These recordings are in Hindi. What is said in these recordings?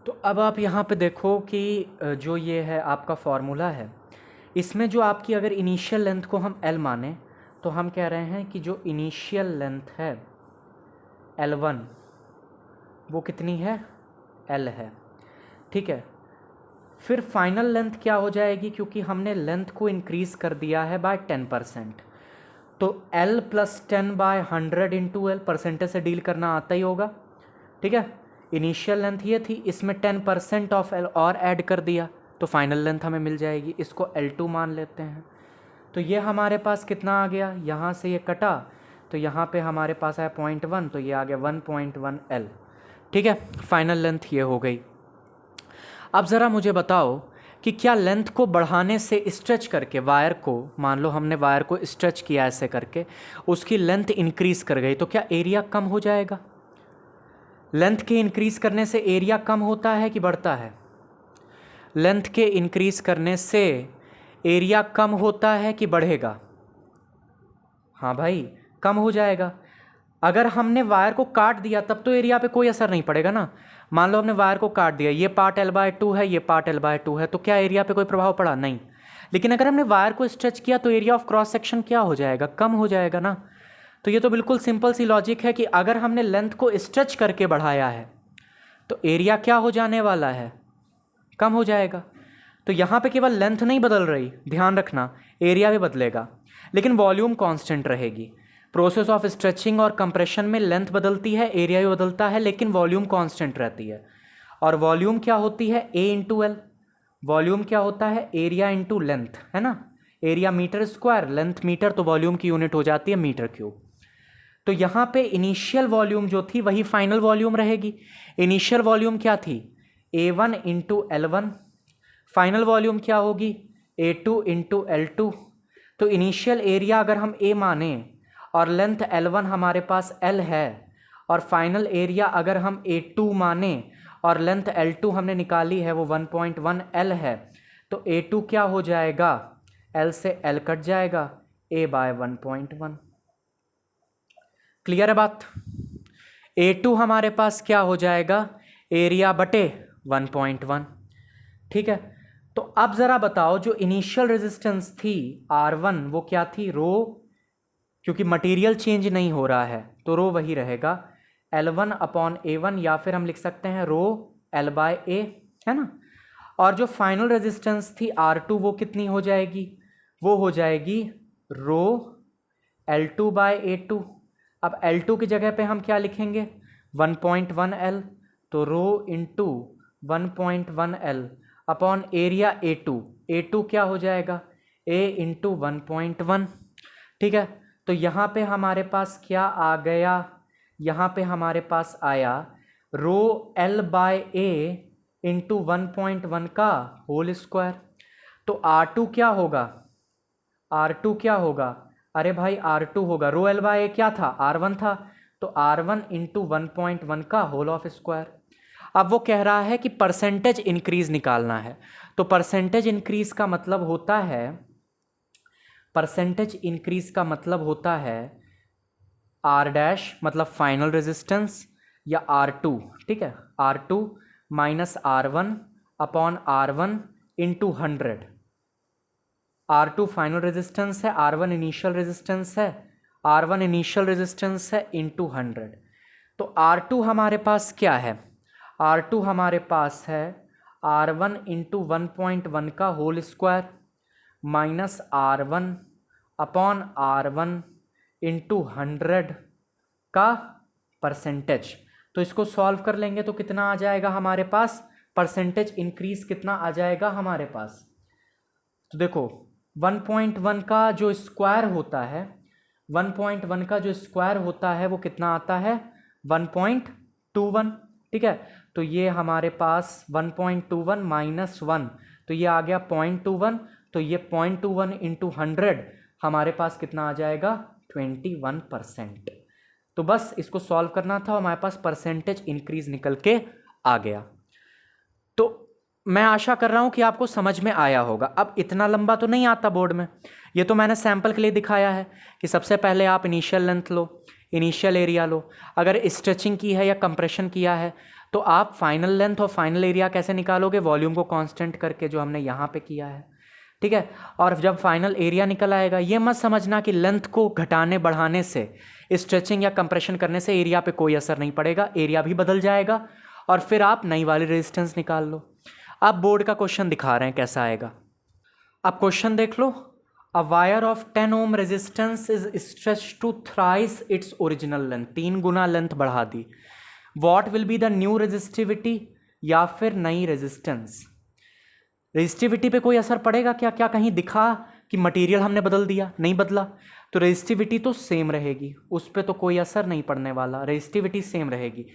तो अब आप यहाँ पे देखो कि जो ये है आपका फॉर्मूला है, इसमें जो आपकी अगर इनिशियल लेंथ को हम L माने तो हम कह रहे हैं कि जो इनिशियल लेंथ है L1 वो कितनी है, L है। ठीक है, फिर फाइनल लेंथ क्या हो जाएगी, क्योंकि हमने लेंथ को इंक्रीज़ कर दिया है बाय 10%, तो L plus 10/100 into L, percentage से डील करना आता ही होगा। ठीक है, इनिशियल लेंथ ये थी, इसमें 10% ऑफ L और ऐड कर दिया तो फाइनल लेंथ हमें मिल जाएगी, इसको L2 मान लेते हैं। तो ये हमारे पास कितना आ गया, यहाँ से ये कटा तो यहाँ पे हमारे पास आया 0.1, तो ये आ गया 1.1 L। ठीक है, फाइनल लेंथ ये हो गई। अब ज़रा मुझे बताओ कि क्या लेंथ को बढ़ाने से, स्ट्रेच करके वायर को, मान लो हमने वायर को स्ट्रेच किया ऐसे करके, उसकी लेंथ इंक्रीज़ कर गई तो क्या एरिया कम हो जाएगा? लेंथ के इंक्रीज़ करने से एरिया कम होता है कि बढ़ता है? लेंथ के इंक्रीज़ करने से एरिया कम होता है कि बढ़ेगा? हाँ भाई, कम हो जाएगा। अगर हमने वायर को काट दिया तब तो एरिया पे कोई असर नहीं पड़ेगा ना। मान लो हमने वायर को काट दिया, ये पार्ट L/2 है, ये पार्ट L/2 है, तो क्या एरिया पे कोई प्रभाव पड़ा? नहीं। लेकिन अगर हमने वायर को स्ट्रेच किया तो एरिया ऑफ क्रॉस सेक्शन क्या हो जाएगा, कम हो जाएगा ना। तो ये तो बिल्कुल सिंपल सी लॉजिक है कि अगर हमने लेंथ को स्ट्रेच करके बढ़ाया है तो एरिया क्या हो जाने वाला है, कम हो जाएगा। तो यहाँ पे केवल लेंथ नहीं बदल रही, ध्यान रखना, एरिया भी बदलेगा, लेकिन वॉल्यूम कांस्टेंट रहेगी। प्रोसेस ऑफ स्ट्रेचिंग और कंप्रेशन में लेंथ बदलती है, एरिया भी बदलता है, लेकिन वॉल्यूम कांस्टेंट रहती है। और वॉल्यूम क्या होती है, A इंटू एल। वॉल्यूम क्या होता है, एरिया इंटू लेंथ, है ना। Area meter square, length meter, तो वॉल्यूम की यूनिट हो जाती है मीटर क्यूब। तो यहाँ पे इनिशियल वॉल्यूम जो थी वही फाइनल वॉल्यूम रहेगी। इनिशियल वॉल्यूम क्या थी, A1 into L1। Final volume क्या होगी, A2 इंटू L2। तो इनिशियल एरिया अगर हम A माने और लेंथ L1 हमारे पास L है, और फाइनल एरिया अगर हम A2 माने और लेंथ L2 हमने निकाली है वो 1.1 L है, तो A2 क्या हो जाएगा, L से L कट जाएगा, A/1.1। क्लियर है बात। A2 हमारे पास क्या हो जाएगा, एरिया बटे 1.1। ठीक है, तो अब ज़रा बताओ जो इनिशियल रेजिस्टेंस थी R1 वो क्या थी, रो, क्योंकि मटेरियल चेंज नहीं हो रहा है तो रो वही रहेगा, L1/A1, या फिर हम लिख सकते हैं रो L/A, है ना। और जो फाइनल रेजिस्टेंस थी R2 वो कितनी हो जाएगी, वो हो जाएगी रो L2/A2। अब L2 की जगह पे हम क्या लिखेंगे, 1.1 L, तो rho into 1.1 L upon area A2। A2 क्या हो जाएगा, A इंटू 1.1। ठीक है, तो यहाँ पे हमारे पास क्या आ गया, यहाँ पे हमारे पास आया रो L/A इंटू 1.1 का होल स्क्वायर। तो R2 क्या होगा, R2 क्या होगा, अरे भाई R2 होगा, रो L/A क्या था, R1 था, तो R1 इंटू 1.1 का होल ऑफ स्क्वायर। अब वो कह रहा है कि परसेंटेज इंक्रीज निकालना है, तो परसेंटेज इंक्रीज का मतलब होता है, परसेंटेज इंक्रीज का मतलब होता है R' मतलब फाइनल रेजिस्टेंस या R2। ठीक है, R2 minus R1 upon R1 into 100। R2 final resistance है, R1 इनिशियल रेजिस्टेंस है, R1 इनिशियल रेजिस्टेंस है इंटू 100। तो R2 हमारे पास क्या है, R2 हमारे पास है R1 इंटू 1.1 का whole square minus R1 upon R1 into 100 का परसेंटेज। तो इसको सॉल्व कर लेंगे तो कितना आ जाएगा हमारे पास, परसेंटेज इंक्रीज कितना आ जाएगा हमारे पास। तो देखो 1.1 का जो स्क्वायर होता है, 1.1 का जो स्क्वायर होता है वो कितना आता है, 1.21। ठीक है, तो ये हमारे पास 1.21 माइनस 1, तो ये आ गया 0.21, तो ये 0.21 इंटू 100 हमारे पास कितना आ जाएगा, 21%। तो बस इसको सॉल्व करना था, हमारे पास परसेंटेज इंक्रीज निकल के आ गया। तो मैं आशा कर रहा हूं कि आपको समझ में आया होगा। अब इतना लंबा तो नहीं आता बोर्ड में, ये तो मैंने सैंपल के लिए दिखाया है कि सबसे पहले आप इनिशियल लेंथ लो, इनिशियल एरिया लो, अगर स्ट्रेचिंग की है या कंप्रेशन किया है तो आप फाइनल लेंथ और फाइनल एरिया कैसे निकालोगे? वॉल्यूम को कांस्टेंट करके, जो हमने यहाँ पे किया है, ठीक है। और जब फाइनल एरिया निकल आएगा, ये मत समझना कि लेंथ को घटाने बढ़ाने से, स्ट्रेचिंग या कंप्रेशन करने से एरिया पे कोई असर नहीं पड़ेगा, एरिया भी बदल जाएगा और फिर आप नई वाली रेजिस्टेंस निकाल लो। आप बोर्ड का क्वेश्चन दिखा रहे हैं कैसा आएगा। अब क्वेश्चन देख लो। A wire of 10 ohm resistance is stretch to thrice its original length, 3 गुना लेंथ बढ़ा दी। What will be the new resistivity, या फिर नई रेजिस्टेंस? रेजिस्टिविटी पे कोई असर पड़ेगा क्या? क्या कहीं दिखा कि मटेरियल हमने बदल दिया? नहीं बदला। तो रेजिस्टिविटी तो सेम रहेगी, उस पर तो कोई असर नहीं पड़ने वाला, रेजिस्टिविटी सेम रहेगी।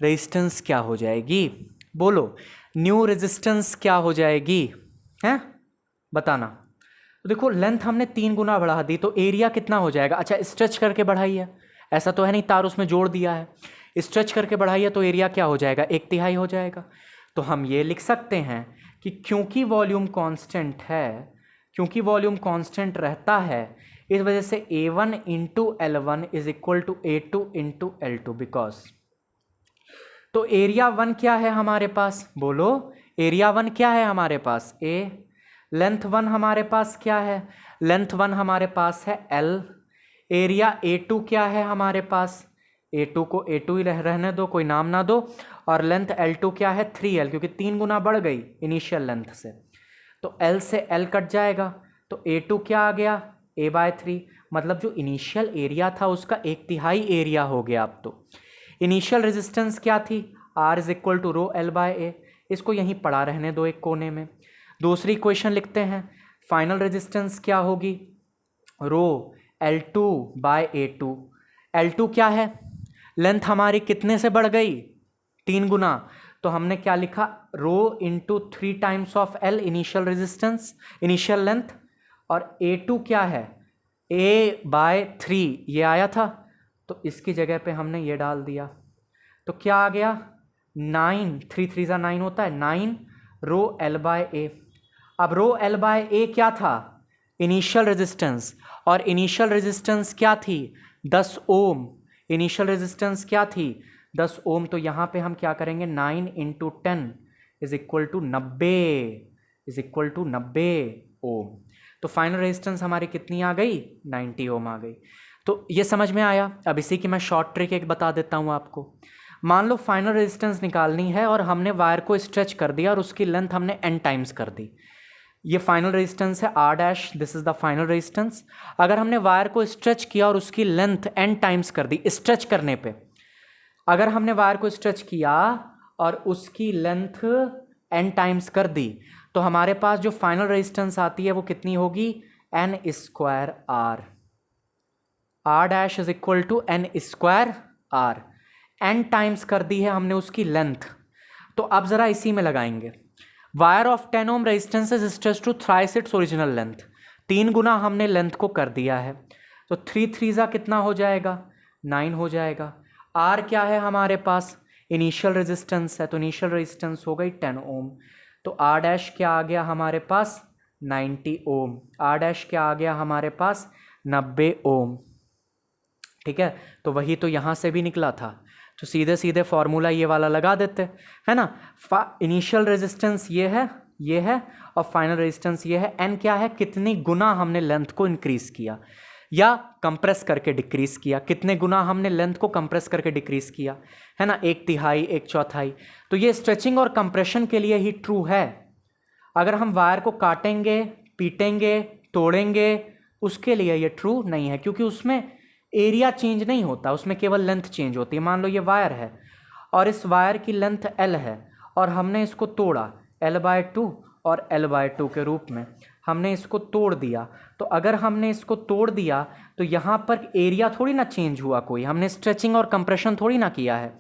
रेजिस्टेंस क्या हो जाएगी? बोलो, न्यू रेजिस्टेंस क्या हो जाएगी? हैं, बताना। तो देखो, लेंथ हमने 3 गुना बढ़ा दी, तो एरिया कितना हो जाएगा? अच्छा, स्ट्रेच करके बढ़ाई है, ऐसा तो है नहीं तार उसमें जोड़ दिया है, स्ट्रेच करके बढ़ाई है, तो एरिया क्या हो जाएगा? 1/3 हो जाएगा। तो हम ये लिख सकते हैं कि क्योंकि वॉल्यूम कांस्टेंट है, क्योंकि वॉल्यूम कांस्टेंट रहता है, इस वजह से A1 into L1 is equal to A2 into L2, because. तो एरिया 1 क्या है हमारे पास? बोलो, एरिया 1 क्या है हमारे पास? A। लेंथ 1 हमारे पास क्या है? लेंथ 1 हमारे पास है L। एरिया A2 क्या है हमारे पास? A2 को A2 ही रहने दो, कोई नाम ना दो। और लेंथ L2 क्या है? 3L, क्योंकि 3 गुना बढ़ गई इनिशियल लेंथ से, तो L से L कट जाएगा, तो A2 क्या आ गया? A/3। मतलब जो इनिशियल एरिया था उसका 1/3 एरिया हो गया। अब तो इनिशियल रेजिस्टेंस क्या थी? R is equal to rho L/A। इसको यहीं पड़ा रहने दो एक कोने में। दूसरी इक्वेशन लिखते हैं, फाइनल रेजिस्टेंस क्या होगी? रो L2/A2। L2 क्या है? लेंथ हमारी कितने से बढ़ गई? 3 गुना। तो हमने क्या लिखा? Rho into 3 times of L, initial resistance, initial length. और A2 क्या है? A/3 ये आया था, तो इसकी जगह पे हमने ये डाल दिया, तो क्या आ गया? 9, 3 3 ज़ा 9 होता है, 9 रो L/A। अब रो L/A क्या था? इनिशियल रेजिस्टेंस, और इनिशियल रेजिस्टेंस क्या थी? 10 ओम। इनिशियल रेजिस्टेंस क्या थी? 10 ओम। तो यहाँ पे हम क्या करेंगे? 9 into 10 is equal to 90, is equal to 90 ohm. तो फाइनल रेजिस्टेंस हमारी कितनी आ गई? 90 ओम आ गई। तो ये समझ में आया। अब इसी की मैं शॉर्ट ट्रिक एक बता देता हूँ आपको। मान लो फाइनल रेजिस्टेंस निकालनी है और हमने वायर को स्ट्रेच कर दिया और उसकी लेंथ हमने n टाइम्स कर दी। ये फाइनल रेजिस्टेंस है R', this is the final resistance. अगर हमने वायर को स्ट्रेच किया और उसकी लेंथ n टाइम्स कर दी, स्ट्रेच करने पे अगर हमने वायर को स्ट्रेच किया और उसकी लेंथ n टाइम्स कर दी, तो हमारे पास जो फाइनल रेजिस्टेंस आती है वो कितनी होगी? n² R' is equal to n² R। n times कर दी है हमने उसकी लेंथ। तो अब जरा इसी में लगाएंगे, wire of 10 ohm resistance is stretch to thrice its original length. 3 गुना हमने लेंथ को कर दिया है, तो 3 3 ज़ा कितना हो जाएगा? 9 हो जाएगा। R क्या है हमारे पास? इनिशियल रेजिस्टेंस है, तो इनिशियल रेजिस्टेंस हो गई 10 ओम। तो R' क्या आ गया हमारे पास? 90 ओम। R' क्या आ गया हमारे पास? 90 ओम। ठीक है, तो वही तो यहाँ से भी निकला था, तो सीधे सीधे फॉर्मूला ये वाला लगा देते, है ना। इनिशियल रेजिस्टेंस ये है और फाइनल रेजिस्टेंस ये है। n क्या है? कितनी गुना हमने लेंथ को इंक्रीज किया या कंप्रेस करके डिक्रीज किया, कितने गुना हमने लेंथ को कंप्रेस करके डिक्रीज किया, है ना, 1/3, 1/4। तो ये स्ट्रेचिंग और कंप्रेशन के लिए ही ट्रू है। अगर हम वायर को काटेंगे, पीटेंगे, तोड़ेंगे, उसके लिए ये ट्रू नहीं है, क्योंकि उसमें एरिया चेंज नहीं होता, उसमें केवल लेंथ चेंज होती है। मान लो ये वायर है और इस वायर की लेंथ L है और हमने इसको तोड़ा L/2 और L/2 के रूप में हमने इसको तोड़ दिया। तो अगर हमने इसको तोड़ दिया तो यहाँ पर एरिया थोड़ी ना चेंज हुआ, कोई हमने स्ट्रेचिंग और कंप्रेशन थोड़ी ना किया है,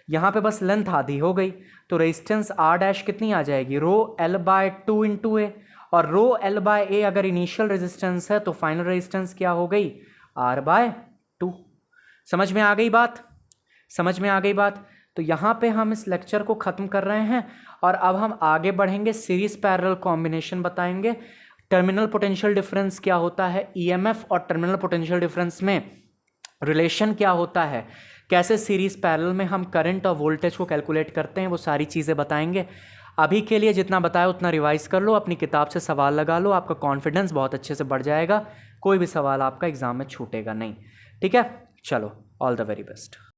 यहाँ पे बस लेंथ आधी हो गई। तो रेजिस्टेंस R' कितनी आ जाएगी? रो L/2 इंटू A। और रो L/A अगर इनिशियल रेजिस्टेंस है तो फाइनल रेजिस्टेंस क्या हो गई? R/2। समझ में आ गई बात? समझ में आ गई बात? तो यहाँ पे हम इस लेक्चर को ख़त्म कर रहे हैं और अब हम आगे बढ़ेंगे, सीरीज पैरेलल कॉम्बिनेशन बताएंगे, टर्मिनल पोटेंशियल डिफरेंस क्या होता है, ईएमएफ और टर्मिनल पोटेंशियल डिफरेंस में रिलेशन क्या होता है, कैसे सीरीज़ पैरेलल में हम करंट और वोल्टेज को कैलकुलेट करते हैं, वो सारी चीज़ें बताएंगे। अभी के लिए जितना बताया उतना रिवाइज कर लो, अपनी किताब से सवाल लगा लो, आपका कॉन्फिडेंस बहुत अच्छे से बढ़ जाएगा, कोई भी सवाल आपका एग्ज़ाम में छूटेगा नहीं। ठीक है, चलो, ऑल द वेरी बेस्ट।